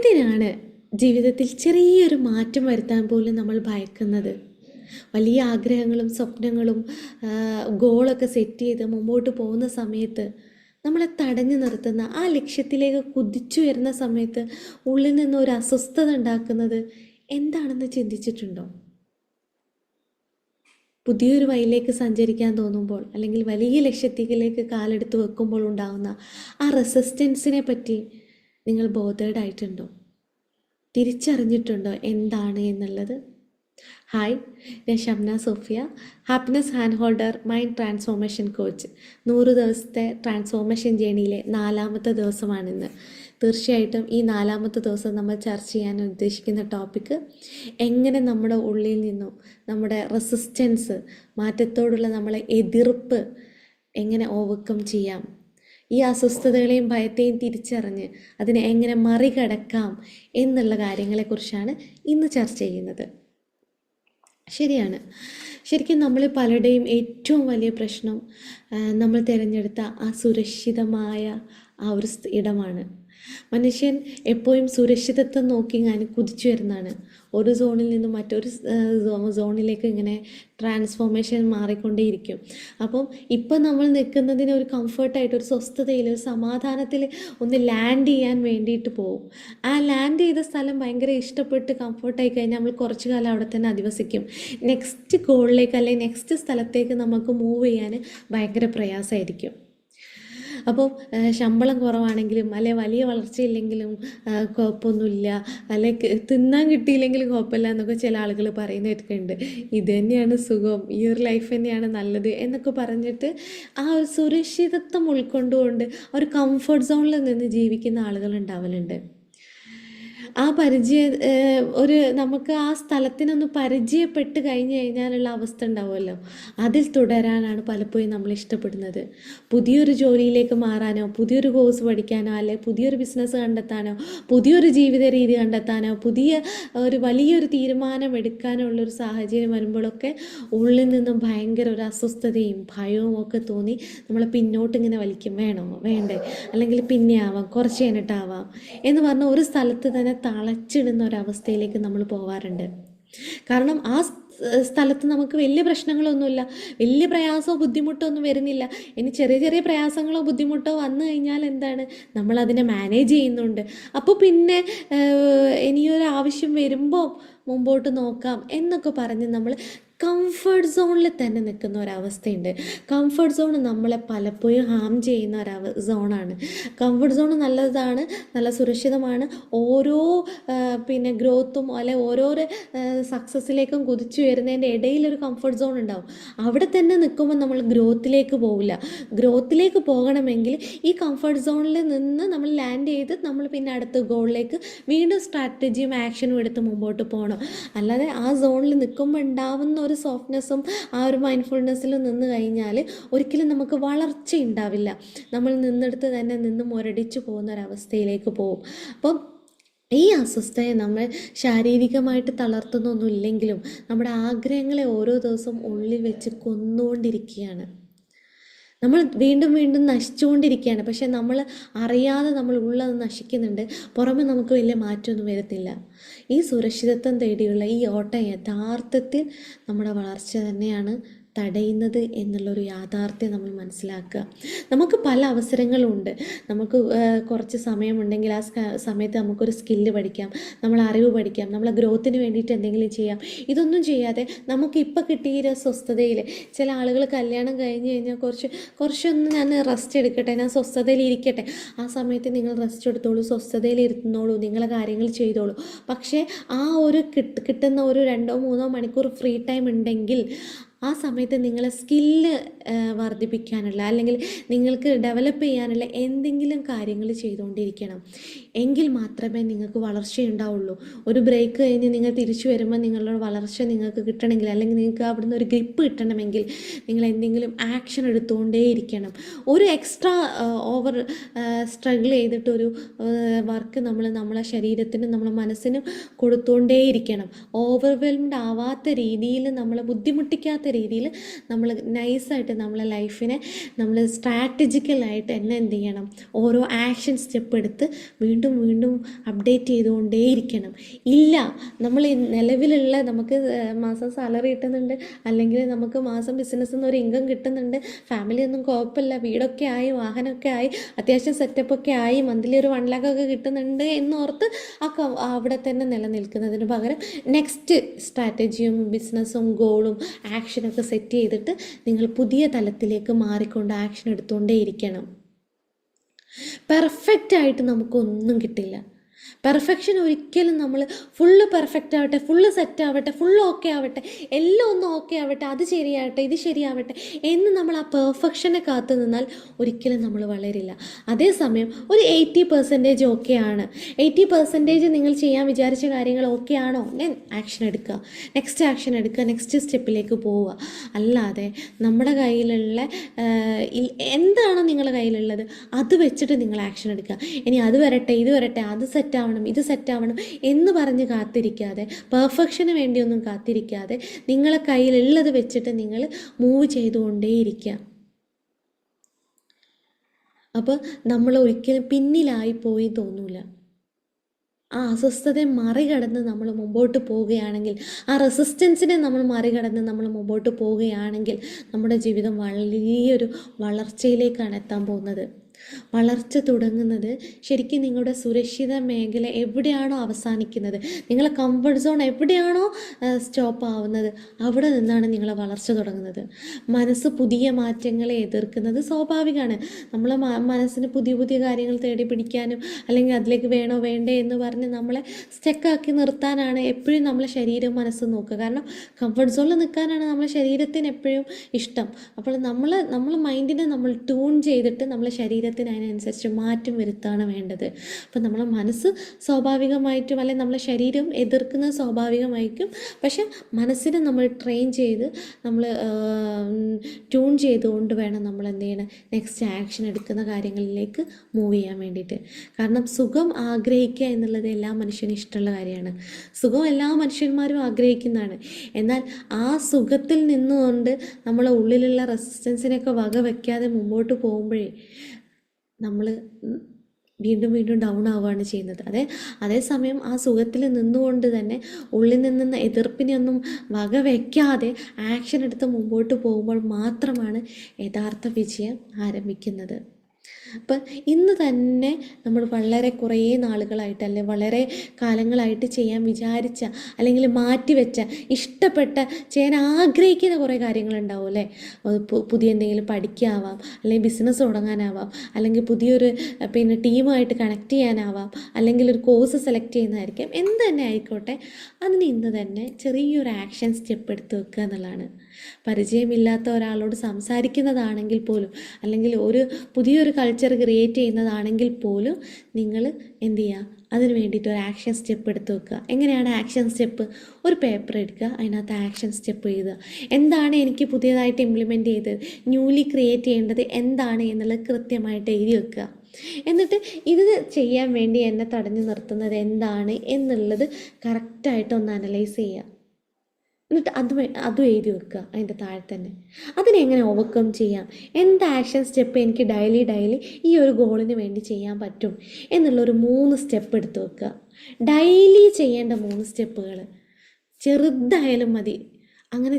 എന്തിനാണ് ജീവിതത്തിൽ ചെറിയൊരു മാറ്റം വരുത്താൻ പോലും നമ്മൾ ഭയക്കുന്നത്? വലിയ ആഗ്രഹങ്ങളും സ്വപ്നങ്ങളും ഗോളൊക്കെ സെറ്റ് ചെയ്ത് മുമ്പോട്ട് പോകുന്ന സമയത്ത് നമ്മളെ തടഞ്ഞു നിർത്തുന്ന ആ ലക്ഷ്യത്തിലേക്ക് കുതിച്ചുയരുന്ന സമയത്ത് ഉള്ളിൽ നിന്ന് ഒരു അസ്വസ്ഥത ഉണ്ടാക്കുന്നത് എന്താണെന്ന് ചിന്തിച്ചിട്ടുണ്ടോ? പുതിയൊരു വഴിയിലേക്ക് സഞ്ചരിക്കാൻ തോന്നുമ്പോൾ അല്ലെങ്കിൽ വലിയ ലക്ഷ്യത്തിലേക്ക് കാലെടുത്ത് വെക്കുമ്പോൾ ഉണ്ടാകുന്ന ആ റെസിസ്റ്റൻസിനെ പറ്റി നിങ്ങൾ ബോധേഡായിട്ടുണ്ടോ? തിരിച്ചറിഞ്ഞിട്ടുണ്ടോ എന്താണ് എന്നുള്ളത്? ഹായ്, ഞാൻ Shamna Sofia, happiness hand holder, mind transformation coach. 100 ദിവസത്തെ ട്രാൻസ്ഫോർമേഷൻ ജേണിയിലെ 4ാമത്തെ ദിവസമാണിന്ന്. തീർച്ചയായിട്ടും ഈ 4ാമത്തെ ദിവസം നമ്മൾ ചർച്ച ചെയ്യാൻ ഉദ്ദേശിക്കുന്ന ടോപ്പിക്ക് എങ്ങനെ നമ്മുടെ ഉള്ളിൽ നിന്നും നമ്മുടെ റെസിസ്റ്റൻസ്, മാറ്റത്തോടുള്ള നമ്മളെ എതിർപ്പ് എങ്ങനെ ഓവർകം ചെയ്യാം, ഈ അസ്വസ്ഥതകളെയും ഭയത്തെയും തിരിച്ചറിഞ്ഞ് അതിനെ എങ്ങനെ മറികടക്കാം എന്നുള്ള കാര്യങ്ങളെക്കുറിച്ചാണ് ഇന്ന് ചർച്ച ചെയ്യുന്നത്. ശരിയാണ്, ശരിക്കും നമ്മൾ പലരുടെയും ഏറ്റവും വലിയ പ്രശ്നം നമ്മൾ തിരഞ്ഞെടുത്ത ആ സുരക്ഷിതമായ ആ ഒരു ഇടമാണ്. മനുഷ്യൻ എപ്പോഴും സുരക്ഷിതത്വം നോക്കി ഞാൻ കുതിച്ചു വരുന്നതാണ്. ഒരു സോണിൽ നിന്നും മറ്റൊരു സോണിലേക്ക് ഇങ്ങനെ ട്രാൻസ്ഫോർമേഷൻ മാറിക്കൊണ്ടേയിരിക്കും. അപ്പം ഇപ്പം നമ്മൾ നിൽക്കുന്നതിന് ഒരു കംഫർട്ടായിട്ട്, ഒരു സ്വസ്ഥതയിൽ, ഒരു സമാധാനത്തിൽ ഒന്ന് ലാൻഡ് ചെയ്യാൻ വേണ്ടിയിട്ട് പോകും. ആ ലാൻഡ് ചെയ്ത സ്ഥലം ഭയങ്കര ഇഷ്ടപ്പെട്ട് കംഫർട്ടായി കഴിഞ്ഞാൽ നമ്മൾ കുറച്ച് കാലം അവിടെ തന്നെ അധിവസിക്കും. നെക്സ്റ്റ് ഗോളിലേക്ക് അല്ലെങ്കിൽ നെക്സ്റ്റ് സ്ഥലത്തേക്ക് നമുക്ക് മൂവ് ചെയ്യാൻ ഭയങ്കര പ്രയാസമായിരിക്കും. അപ്പോൾ ശമ്പളം കുറവാണെങ്കിലും അല്ലെ വലിയ വളർച്ചയില്ലെങ്കിലും കുഴപ്പമൊന്നുമില്ല, അല്ലെ തിന്നാൻ കിട്ടിയില്ലെങ്കിലും കുഴപ്പമില്ല എന്നൊക്കെ ചില ആളുകൾ പറയുന്നതൊക്കെ ഉണ്ട്. ഇത് തന്നെയാണ് സുഖം, ഈ ഒരു ലൈഫ് തന്നെയാണ് നല്ലത് എന്നൊക്കെ പറഞ്ഞിട്ട് ആ ഒരു സുരക്ഷിതത്വം ഉൾക്കൊണ്ടുകൊണ്ട് ഒരു കംഫർട്ട് സോണിൽ നിന്ന് ജീവിക്കുന്ന ആളുകൾ ഉണ്ടാവലുണ്ട്. ആ നമുക്ക് ആ സ്ഥലത്തിനൊന്ന് പരിചയപ്പെട്ട് കഴിഞ്ഞ് കഴിഞ്ഞാലുള്ള അവസ്ഥ ഉണ്ടാവുമല്ലോ, അതിൽ തുടരാനാണ് പലപ്പോഴും നമ്മൾ ഇഷ്ടപ്പെടുന്നത്. പുതിയൊരു ജോലിയിലേക്ക് മാറാനോ, പുതിയൊരു കോഴ്സ് പഠിക്കാനോ, അല്ലെ പുതിയൊരു ബിസിനസ് കണ്ടെത്താനോ, പുതിയൊരു ജീവിത രീതി കണ്ടെത്താനോ, വലിയൊരു തീരുമാനം എടുക്കാനോ ഉള്ളൊരു സാഹചര്യം വരുമ്പോഴൊക്കെ ഉള്ളിൽ നിന്നും ഭയങ്കര ഒരു അസ്വസ്ഥതയും ഭയവും ഒക്കെ തോന്നി നമ്മളെ പിന്നോട്ട് ഇങ്ങനെ വലിക്കും. വേണോ വേണ്ടേ, അല്ലെങ്കിൽ പിന്നെ ആവാം, കുറച്ച് കഴിഞ്ഞിട്ടാവാം എന്ന് പറഞ്ഞ ഒരു സ്ഥലത്ത് തന്നെ തളച്ചിടുന്ന ഒരവസ്ഥയിലേക്ക് നമ്മൾ പോവാറുണ്ട്. കാരണം ആ സ്ഥലത്ത് നമുക്ക് വലിയ പ്രശ്നങ്ങളൊന്നുമില്ല, വലിയ പ്രയാസമോ ബുദ്ധിമുട്ടോ ഒന്നും വരുന്നില്ല. ഇനി ചെറിയ ചെറിയ പ്രയാസങ്ങളോ ബുദ്ധിമുട്ടോ വന്നു കഴിഞ്ഞാൽ എന്താണ്, നമ്മളതിനെ മാനേജ് ചെയ്യുന്നുണ്ട്. അപ്പോൾ പിന്നെ ഇനിയൊരു ആവശ്യം വരുമ്പോൾ മുമ്പോട്ട് നോക്കാം എന്നൊക്കെ പറഞ്ഞ് നമ്മൾ കംഫർട്ട് സോണിൽ തന്നെ നിൽക്കുന്ന ഒരവസ്ഥയുണ്ട്. കംഫർട്ട് സോൺ നമ്മളെ പലപ്പോഴും ഹാം ചെയ്യുന്ന സോണാണ്. കംഫർട്ട് സോൺ നല്ലതാണ്, നല്ല സുരക്ഷിതമാണ്. ഓരോ ഗ്രോത്തും അല്ലെ ഓരോരോ സക്സസ്സിലേക്കും കുതിച്ചു വരുന്നതിൻ്റെ ഇടയിലൊരു കംഫർട്ട് സോൺ ഉണ്ടാവും. അവിടെ തന്നെ നിൽക്കുമ്പോൾ നമ്മൾ ഗ്രോത്തിലേക്ക് പോവില്ല. ഗ്രോത്തിലേക്ക് പോകണമെങ്കിൽ ഈ കംഫർട്ട് സോണിൽ നിന്ന് നമ്മൾ ലാൻഡ് ചെയ്ത് നമ്മൾ പിന്നെ അടുത്ത ഗോളിലേക്ക് വീണ്ടും സ്ട്രാറ്റജിയും ആക്ഷനും എടുത്ത് മുമ്പോട്ട് പോകണം. അല്ലാതെ ആ സോണിൽ നിൽക്കുമ്പോൾ ഉണ്ടാവുന്ന ഒരു സോഫ്റ്റ്നെസ്സും ആ ഒരു മൈൻഡ്ഫുൾനെസ്സിലും നിന്ന് കഴിഞ്ഞാൽ ഒരിക്കലും നമുക്ക് വളർച്ച ഉണ്ടാവില്ല. നമ്മൾ നിന്നെടുത്ത് തന്നെ നിന്ന് മുരടിച്ചു പോകുന്ന ഒരവസ്ഥയിലേക്ക് പോകും. അപ്പം ഈ അസ്വസ്ഥയെ നമ്മൾ ശാരീരികമായിട്ട് തളർത്തുന്നൊന്നുമില്ലെങ്കിലും നമ്മുടെ ആഗ്രഹങ്ങളെ ഓരോ ദിവസവും ഉള്ളിൽ വെച്ച് കൊന്നുകൊണ്ടിരിക്കുകയാണ്. നമ്മൾ വീണ്ടും വീണ്ടും നശിച്ചുകൊണ്ടിരിക്കുകയാണ്. പക്ഷെ നമ്മൾ അറിയാതെ നമ്മൾ ഉള്ളത് നശിക്കുന്നുണ്ട്, പുറമെ നമുക്ക് വലിയ മാറ്റമൊന്നും വരുന്നില്ല. ഈ സുരക്ഷിതത്വം തേടിയുള്ള ഈ ഓട്ടം യഥാർത്ഥത്തിൽ നമ്മുടെ വളർച്ച തന്നെയാണ് തടയുന്നത് എന്നുള്ളൊരു യാഥാർത്ഥ്യം നമ്മൾ മനസ്സിലാക്കുക. നമുക്ക് പല അവസരങ്ങളുണ്ട്. നമുക്ക് കുറച്ച് സമയമുണ്ടെങ്കിൽ ആ സമയത്ത് നമുക്കൊരു സ്കില്ല് പഠിക്കാം, നമ്മൾ അറിവ് പഠിക്കാം, നമ്മളെ ഗ്രോത്തിന് വേണ്ടിയിട്ട് എന്തെങ്കിലും ചെയ്യാം. ഇതൊന്നും ചെയ്യാതെ നമുക്ക് ഇപ്പോൾ കിട്ടിയ സ്വസ്ഥതയിൽ, ചില ആളുകൾ കല്യാണം കഴിഞ്ഞ് കഴിഞ്ഞാൽ കുറച്ചൊന്ന് ഞാൻ റെസ്റ്റ് എടുക്കട്ടെ, ഞാൻ സ്വസ്ഥതയിൽ ഇരിക്കട്ടെ. ആ സമയത്ത് നിങ്ങൾ റെസ്റ്റ് എടുത്തോളൂ, സ്വസ്ഥതയിൽ ഇരുന്നോളൂ, നിങ്ങളെ കാര്യങ്ങൾ ചെയ്തോളൂ. പക്ഷേ ആ ഒരു കിട്ടുന്ന ഒരു 2-3 മണിക്കൂർ ഫ്രീ ടൈം ഉണ്ടെങ്കിൽ ആ സമയത്ത് നിങ്ങളെ സ്കില്ല് വർദ്ധിപ്പിക്കാനുള്ള അല്ലെങ്കിൽ നിങ്ങൾക്ക് ഡെവലപ്പ് ചെയ്യാനുള്ള എന്തെങ്കിലും കാര്യങ്ങൾ ചെയ്തുകൊണ്ടിരിക്കണം. എങ്കിൽ മാത്രമേ നിങ്ങൾക്ക് വളർച്ചയുണ്ടാവുള്ളൂ. ഒരു ബ്രേക്ക് കഴിഞ്ഞ് നിങ്ങൾ തിരിച്ചു വരുമ്പോൾ നിങ്ങളുടെ വളർച്ച നിങ്ങൾക്ക് കിട്ടണമെങ്കിൽ, അല്ലെങ്കിൽ നിങ്ങൾക്ക് അവിടുന്ന് ഒരു ഗ്രിപ്പ് കിട്ടണമെങ്കിൽ നിങ്ങൾ എന്തെങ്കിലും ആക്ഷൻ എടുത്തുകൊണ്ടേയിരിക്കണം. ഒരു എക്സ്ട്രാ ഓവർ സ്ട്രഗിൾ ചെയ്തിട്ടൊരു വർക്ക് നമ്മളെ ശരീരത്തിനും നമ്മളെ മനസ്സിനും കൊടുത്തുകൊണ്ടേയിരിക്കണം. ഓവർവെൽംഡ് ആവാത്ത രീതിയിൽ നമ്മളെ ബുദ്ധിമുട്ടിക്കാത്ത രീതിയിൽ നമ്മൾ നൈസായിട്ട് നമ്മളെ ലൈഫിനെ നമ്മൾ സ്ട്രാറ്റജിക്കലായിട്ട് തന്നെ എന്ത് ചെയ്യണം, ഓരോ ആക്ഷൻ സ്റ്റെപ്പ് എടുത്ത് വീണ്ടും വീണ്ടും അപ്ഡേറ്റ് ചെയ്തുകൊണ്ടേയിരിക്കണം. ഇല്ല നമ്മൾ നിലവിലുള്ള നമുക്ക് മാസം സാലറി കിട്ടുന്നുണ്ട്, അല്ലെങ്കിൽ നമുക്ക് മാസം ബിസിനസ്സിൽ നിന്ന് ഒരു ഇൻകം കിട്ടുന്നുണ്ട്, ഫാമിലി ഒന്നും കുഴപ്പമില്ല, വീടൊക്കെ ആയി, വാഹനമൊക്കെ ആയി, അത്യാവശ്യം സെറ്റപ്പൊക്കെ ആയി, മന്ത്ലി ഒരു 1 lakh ഒക്കെ കിട്ടുന്നുണ്ട് എന്നോർത്ത് അവിടെ തന്നെ നിലനിൽക്കുന്നതിന് പകരം നെക്സ്റ്റ് സ്ട്രാറ്റജിയും ബിസിനസ്സും ഗോളും ആക്ഷനൊക്കെ സെറ്റ് ചെയ്തിട്ട് നിങ്ങൾ പുതിയ തലത്തിലേക്ക് മാറിക്കൊണ്ട് ആക്ഷൻ എടുത്തുകൊണ്ടേയിരിക്കണം. പെർഫെക്റ്റായിട്ട് നമുക്കൊന്നും കിട്ടില്ല. പെർഫെക്ഷൻ ഒരിക്കലും നമ്മൾ ഫുള്ള് പെർഫെക്റ്റ് ആവട്ടെ, ഫുള്ള് സെറ്റ് ആവട്ടെ, ഫുള്ള് ഓക്കെ ആവട്ടെ, എല്ലാം ഒന്നും ഓക്കെ ആവട്ടെ, അത് ശരിയാവട്ടെ, ഇത് ശരിയാവട്ടെ എന്ന് നമ്മൾ ആ പെർഫെക്ഷനെ കാത്തു നിന്നാൽ ഒരിക്കലും നമ്മൾ വളരില്ല. അതേസമയം ഒരു 80% ഓക്കെ ആണ്, 80% നിങ്ങൾ ചെയ്യാൻ വിചാരിച്ച കാര്യങ്ങൾ ഓക്കെ ആണോ, ഞാൻ ആക്ഷൻ എടുക്കുക, നെക്സ്റ്റ് ആക്ഷൻ എടുക്കുക, നെക്സ്റ്റ് സ്റ്റെപ്പിലേക്ക് പോവുക. അല്ലാതെ നമ്മുടെ കയ്യിലുള്ള എന്താണോ നിങ്ങളുടെ കയ്യിലുള്ളത് അത് വെച്ചിട്ട് നിങ്ങൾ ആക്ഷൻ എടുക്കുക. ഇനി അത് വരട്ടെ, ഇത് വരട്ടെ, അത് സെറ്റാവണം, ഇത് സെറ്റാവണം എന്ന് പറഞ്ഞ് കാത്തിരിക്കാതെ, പെർഫെക്ഷന് വേണ്ടിയൊന്നും കാത്തിരിക്കാതെ നിങ്ങളെ കയ്യിലുള്ളത് വെച്ചിട്ട് നിങ്ങൾ മൂവ് ചെയ്തുകൊണ്ടേയിരിക്കുക. അപ്പോൾ നമ്മൾ ഒരിക്കലും പിന്നിലായി പോയി തോന്നൂല. ആ അസ്വസ്ഥതയെ മറികടന്ന് നമ്മൾ മുമ്പോട്ട് പോവുകയാണെങ്കിൽ, ആ റെസിസ്റ്റൻസിനെ നമ്മൾ മറികടന്ന് നമ്മൾ മുമ്പോട്ട് പോവുകയാണെങ്കിൽ നമ്മുടെ ജീവിതം വലിയൊരു വളർച്ചയിലേക്കാണ് എത്താൻ പോകുന്നത്. വളർച്ച തുടങ്ങുന്നത് ശരിക്കും നിങ്ങളുടെ സുരക്ഷിത മേഖല എവിടെയാണോ അവസാനിക്കുന്നത്, നിങ്ങളെ കംഫർട്ട് സോൺ എവിടെയാണോ സ്റ്റോപ്പ് ആവുന്നത്, അവിടെ നിന്നാണ് നിങ്ങളെ വളർച്ച തുടങ്ങുന്നത്. മനസ്സ് പുതിയ മാറ്റങ്ങളെ എതിർക്കുന്നത് സ്വാഭാവികമാണ്. നമ്മളെ മനസ്സിന് പുതിയ പുതിയ കാര്യങ്ങൾ തേടി പിടിക്കാനും അല്ലെങ്കിൽ അതിലേക്ക് വേണോ വേണ്ടേ എന്ന് പറഞ്ഞ് നമ്മളെ സ്റ്റക്കാക്കി നിർത്താനാണ് എപ്പോഴും നമ്മളെ ശരീരവും മനസ്സും നോക്കുക. കാരണം കംഫർട്ട് സോണിൽ നിൽക്കാനാണ് നമ്മളെ ശരീരത്തിന് എപ്പോഴും ഇഷ്ടം. അപ്പോൾ നമ്മളെ മൈൻഡിനെ നമ്മൾ ട്യൂൺ ചെയ്തിട്ട് നമ്മളെ ശരീരത്തിന് അതിനനുസരിച്ച് മാറ്റം വരുത്താണ് വേണ്ടത്. അപ്പം നമ്മളെ മനസ്സ് സ്വാഭാവികമായിട്ടും അല്ലെങ്കിൽ നമ്മളെ ശരീരം എതിർക്കുന്നത് സ്വാഭാവികമായിരിക്കും. പക്ഷെ മനസ്സിനെ നമ്മൾ ട്രെയിൻ ചെയ്ത് നമ്മൾ ട്യൂൺ ചെയ്തുകൊണ്ട് വേണം നമ്മൾ എന്ത് ചെയ്യണം, നെക്സ്റ്റ് ആക്ഷൻ എടുക്കുന്ന കാര്യങ്ങളിലേക്ക് മൂവ് ചെയ്യാൻ വേണ്ടിയിട്ട്. കാരണം സുഖം ആഗ്രഹിക്കുക എന്നുള്ളത് എല്ലാ മനുഷ്യനും ഇഷ്ടമുള്ള കാര്യമാണ്. സുഖം എല്ലാ മനുഷ്യന്മാരും ആഗ്രഹിക്കുന്നതാണ്. എന്നാൽ ആ സുഖത്തിൽ നിന്നുകൊണ്ട് നമ്മളെ ഉള്ളിലുള്ള റെസിസ്റ്റൻസിനെയൊക്കെ വക വയ്ക്കാതെ മുമ്പോട്ട് പോകുമ്പോഴേ നമ്മൾ വീണ്ടും വീണ്ടും ഡൗൺ ആവുകയാണ് ചെയ്യുന്നത്. അതേസമയം ആ സുഖത്തിൽ നിന്നുകൊണ്ട് തന്നെ ഉള്ളിൽ നിന്ന എതിർപ്പിനെയൊന്നും വക വയ്ക്കാതെ ആക്ഷൻ എടുത്ത് മുമ്പോട്ട് പോകുമ്പോൾ മാത്രമാണ് യഥാർത്ഥ വിജയം ആരംഭിക്കുന്നത്. അപ്പം ഇന്ന് തന്നെ നമ്മൾ വളരെ കുറേ നാളുകളായിട്ട് അല്ലെങ്കിൽ വളരെ കാലങ്ങളായിട്ട് ചെയ്യാൻ വിചാരിച്ച അല്ലെങ്കിൽ മാറ്റിവെച്ച ഇഷ്ടപ്പെട്ട ചെയ്യാൻ ആഗ്രഹിക്കുന്ന കുറേ കാര്യങ്ങളുണ്ടാവും അല്ലേ. പുതിയ എന്തെങ്കിലും പഠിക്കാവാം, അല്ലെങ്കിൽ ബിസിനസ് തുടങ്ങാനാവാം, അല്ലെങ്കിൽ പുതിയൊരു ടീമുമായിട്ട് കണക്ട് ചെയ്യാനാവാം, അല്ലെങ്കിൽ ഒരു കോഴ്സ് സെലക്ട് ചെയ്യുന്നതായിരിക്കും. എന്ത് തന്നെ ആയിക്കോട്ടെ, അതിന് ഇന്ന് തന്നെ ചെറിയൊരു ആക്ഷൻ സ്റ്റെപ്പ് എടുത്ത് വെക്കുക എന്നുള്ളതാണ്. പരിചയമില്ലാത്ത ഒരാളോട് സംസാരിക്കുന്നതാണെങ്കിൽ പോലും, അല്ലെങ്കിൽ പുതിയൊരു കൾച്ചർ ക്രിയേറ്റ് ചെയ്യുന്നതാണെങ്കിൽ പോലും നിങ്ങൾ എന്ത് ചെയ്യുക, അതിന് വേണ്ടിയിട്ട് ഒരു ആക്ഷൻ സ്റ്റെപ്പ് എടുത്ത് വെക്കുക. എങ്ങനെയാണ് ആക്ഷൻ സ്റ്റെപ്പ്? ഒരു പേപ്പർ എടുക്കുക, അതിനകത്ത് ആക്ഷൻ സ്റ്റെപ്പ് എഴുതുക. എന്താണ് എനിക്ക് പുതിയതായിട്ട് ഇംപ്ലിമെൻറ്റ് ചെയ്തത്, ന്യൂലി ക്രിയേറ്റ് ചെയ്യേണ്ടത് എന്താണ് എന്നുള്ളത് കൃത്യമായിട്ട് എഴുതി വെക്കുക. എന്നിട്ട് ഇത് ചെയ്യാൻ വേണ്ടി എന്നെ തടഞ്ഞു നിർത്തുന്നത് എന്താണ് എന്നുള്ളത് കറക്റ്റായിട്ടൊന്ന് അനലൈസ് ചെയ്യുക. എന്നിട്ട് അതും എഴുതി വെക്കുക അതിൻ്റെ താഴെ തന്നെ. അതിനെങ്ങനെ ഓവർകം ചെയ്യാം, എന്ത് ആക്ഷൻ സ്റ്റെപ്പ് എനിക്ക് ഡെയിലി ഈ ഒരു ഗോളിന് വേണ്ടി ചെയ്യാൻ പറ്റും എന്നുള്ളൊരു 3 സ്റ്റെപ്പ് എടുത്ത് വെക്കുക. ഡെയിലി ചെയ്യേണ്ട 3 സ്റ്റെപ്പുകൾ ചെറുതായാലും മതി. അങ്ങനെ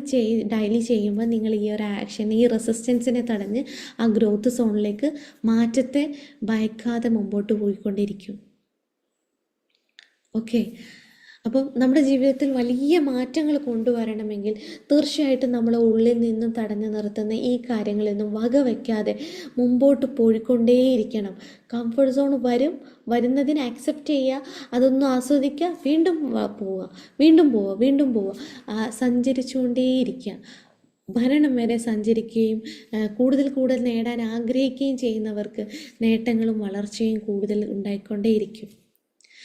ഡെയിലി ചെയ്യുമ്പോൾ നിങ്ങൾ ഈ ഒരു ആക്ഷൻ, ഈ റെസിസ്റ്റൻസിനെ തടഞ്ഞ് ആ ഗ്രോത്ത് സോണിലേക്ക് മാറ്റത്തെ ഭയക്കാതെ മുമ്പോട്ട് പോയിക്കൊണ്ടിരിക്കും. ഓക്കെ. അപ്പം നമ്മുടെ ജീവിതത്തിൽ വലിയ മാറ്റങ്ങൾ കൊണ്ടുവരണമെങ്കിൽ തീർച്ചയായിട്ടും നമ്മളെ ഉള്ളിൽ നിന്നും തടഞ്ഞു നിർത്തുന്ന ഈ കാര്യങ്ങളൊന്നും വക വയ്ക്കാതെ മുമ്പോട്ട് പോയിക്കൊണ്ടേയിരിക്കണം. കംഫർട്ട് സോൺ വരുന്നതിനെ അക്സെപ്റ്റ് ചെയ്യുക, അതൊന്നും ആസ്വദിക്കുക, വീണ്ടും പോവുക, സഞ്ചരിച്ചുകൊണ്ടേയിരിക്കുക. മരണം വരെ സഞ്ചരിക്കുകയും കൂടുതൽ നേടാൻ ആഗ്രഹിക്കുകയും ചെയ്യുന്നവർക്ക് നേട്ടങ്ങളും വളർച്ചയും കൂടുതൽ ഉണ്ടായിക്കൊണ്ടേയിരിക്കും.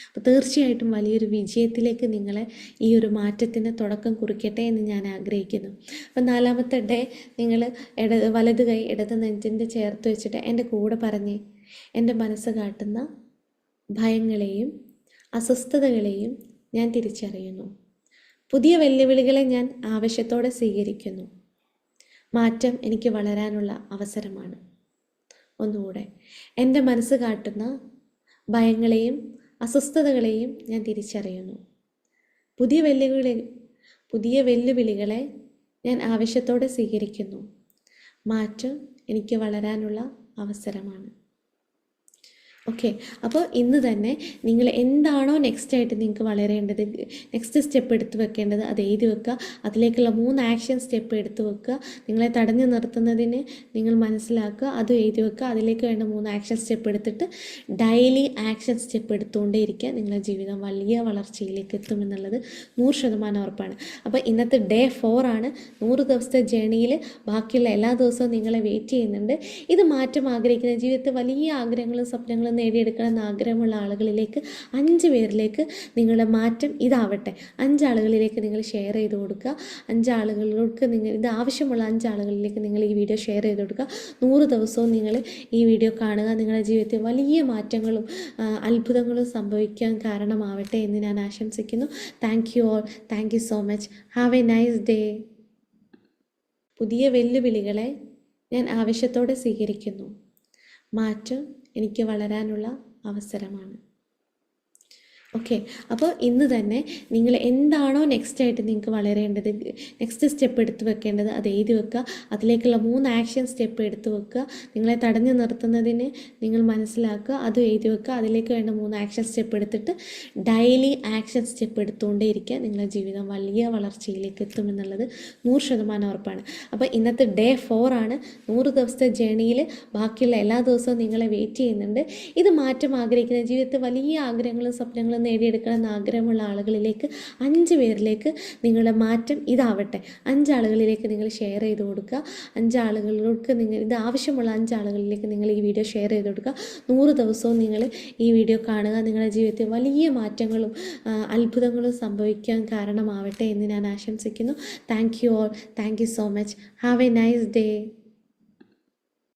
അപ്പോൾ തീർച്ചയായിട്ടും വലിയൊരു വിജയത്തിലേക്ക് നിങ്ങളെ ഈ ഒരു മാറ്റത്തിന് തുടക്കം കുറിക്കട്ടെ എന്ന് ഞാൻ ആഗ്രഹിക്കുന്നു. അപ്പം 4ാമത്തെ ഡേ നിങ്ങൾ വലത് കൈ ഇടത് നെഞ്ചിൻ്റെ ചേർത്ത് വെച്ചിട്ട് എൻ്റെ കൂടെ പറഞ്ഞേ, എൻ്റെ മനസ്സ് കാട്ടുന്ന ഭയങ്ങളെയും അസ്വസ്ഥതകളെയും ഞാൻ തിരിച്ചറിയുന്നു. പുതിയ വെല്ലുവിളികളെ ഞാൻ ആവശ്യത്തോടെ സ്വീകരിക്കുന്നു. മാറ്റം എനിക്ക് വളരാനുള്ള അവസരമാണ്. ഒന്നുകൂടെ, എൻ്റെ മനസ്സ് കാട്ടുന്ന ഭയങ്ങളെയും അസ്വസ്ഥതകളെയും ഞാൻ തിരിച്ചറിയുന്നു. പുതിയ വെല്ലുവിളികളെ ഞാൻ ആവശ്യത്തോടെ സ്വീകരിക്കുന്നു. മാറ്റം എനിക്ക് വളരാനുള്ള അവസരമാണ്. ഓക്കെ, അപ്പോൾ ഇന്ന് തന്നെ നിങ്ങൾ എന്താണോ നെക്സ്റ്റ് ആയിട്ട് നിങ്ങൾക്ക് വളരേണ്ടത്, നെക്സ്റ്റ് സ്റ്റെപ്പ് എടുത്ത് വെക്കേണ്ടത്, അത് എഴുതി വെക്കുക. അതിലേക്കുള്ള 3 ആക്ഷൻ സ്റ്റെപ്പ് എടുത്ത് വെക്കുക. നിങ്ങളെ തടഞ്ഞു നിർത്തുന്നതിന് നിങ്ങൾ മനസ്സിലാക്കുക, അത് എഴുതി വെക്കുക. അതിലേക്ക് വേണ്ട 3 ആക്ഷൻ സ്റ്റെപ്പ് എടുത്തിട്ട് ഡെയിലി ആക്ഷൻ സ്റ്റെപ്പ് എടുത്തുകൊണ്ടേ ഇരിക്കുക. നിങ്ങളുടെ ജീവിതം വലിയ വളർച്ചയിലേക്ക് എത്തുമെന്നുള്ളത് 100% ഉറപ്പാണ്. അപ്പോൾ ഇന്നത്തെ ഡേ 4 ആണ്. 100 ദിവസത്തെ ജേണിയിൽ ബാക്കിയുള്ള എല്ലാ ദിവസവും നിങ്ങളെ വെയിറ്റ് ചെയ്യുന്നുണ്ട്. ഇത് മാറ്റം ആഗ്രഹിക്കുന്ന, ജീവിതത്തിൽ വലിയ ആഗ്രഹങ്ങളും സ്വപ്നങ്ങളും നേടിയെടുക്കണമെന്ന് ആഗ്രഹമുള്ള ആളുകളിലേക്ക്, 5 പേരിലേക്ക് നിങ്ങളുടെ മാറ്റം ഇതാവട്ടെ. 5 ആളുകളിലേക്ക് നിങ്ങൾ ഷെയർ ചെയ്ത് കൊടുക്കുക. 5 ആളുകൾക്ക് ഇത് ആവശ്യമുള്ള 5 ആളുകളിലേക്ക് നിങ്ങൾ ഈ വീഡിയോ ഷെയർ ചെയ്ത് കൊടുക്കുക. 100 ദിവസവും നിങ്ങൾ ഈ വീഡിയോ കാണുക. നിങ്ങളുടെ ജീവിതത്തിൽ വലിയ മാറ്റങ്ങളും അത്ഭുതങ്ങളും സംഭവിക്കാൻ കാരണമാവട്ടെ എന്ന് ഞാൻ ആശംസിക്കുന്നു. Thank you all. Thank you so much. Have A nice day. പുതിയ വെല്ലുവിളികളെ ഞാൻ ആവശ്യത്തോടെ സ്വീകരിക്കുന്നു. മാറ്റം എനിക്ക് വളരാനുള്ള അവസരമാണ്. ഓക്കെ, അപ്പോൾ ഇന്ന് തന്നെ നിങ്ങൾ എന്താണോ നെക്സ്റ്റ് ആയിട്ട് നിങ്ങൾക്ക് വളരേണ്ടത്, നെക്സ്റ്റ് സ്റ്റെപ്പ് എടുത്ത് വെക്കേണ്ടത്, അത് എഴുതി വെക്കുക. അതിലേക്കുള്ള 3 ആക്ഷൻ സ്റ്റെപ്പ് എടുത്ത് വെക്കുക. നിങ്ങളെ തടഞ്ഞു നിർത്തുന്നതിന് നിങ്ങൾ മനസ്സിലാക്കുക, അത് എഴുതി വെക്കുക. അതിലേക്ക് വേണ്ട 3 ആക്ഷൻ സ്റ്റെപ്പ് എടുത്തിട്ട് ഡെയിലി ആക്ഷൻ സ്റ്റെപ്പ് എടുത്തുകൊണ്ടേ ഇരിക്കുക. നിങ്ങളുടെ ജീവിതം വലിയ വളർച്ചയിലേക്ക് എത്തുമെന്നുള്ളത് 100% ഉറപ്പാണ്. അപ്പോൾ ഇന്നത്തെ ഡേ 4 ആണ്. 100 ദിവസത്തെ ജേണിയിൽ ബാക്കിയുള്ള എല്ലാ ദിവസവും നിങ്ങളെ വെയിറ്റ് ചെയ്യുന്നുണ്ട്. ഇത് മാറ്റം ആഗ്രഹിക്കുന്ന, ജീവിതത്തിൽ വലിയ ആഗ്രഹങ്ങളും സ്വപ്നങ്ങളും നേടിയെടുക്കണമെന്ന് ആഗ്രഹമുള്ള ആളുകളിലേക്ക്, 5 പേരിലേക്ക് നിങ്ങളുടെ മാറ്റം ഇതാവട്ടെ. 5 ആളുകളിലേക്ക് നിങ്ങൾ ഷെയർ ചെയ്ത് കൊടുക്കുക. 5 ആളുകൾക്ക് ഇത് ആവശ്യമുള്ള 5 ആളുകളിലേക്ക് നിങ്ങൾ ഈ വീഡിയോ ഷെയർ ചെയ്ത് കൊടുക്കുക. 100 ദിവസവും നിങ്ങൾ ഈ വീഡിയോ കാണുക. നിങ്ങളുടെ ജീവിതത്തിൽ വലിയ മാറ്റങ്ങളും അത്ഭുതങ്ങളും സംഭവിക്കാൻ കാരണമാവട്ടെ എന്ന് ഞാൻ ആശംസിക്കുന്നു. Thank you all. Thank you so much. Have A nice day.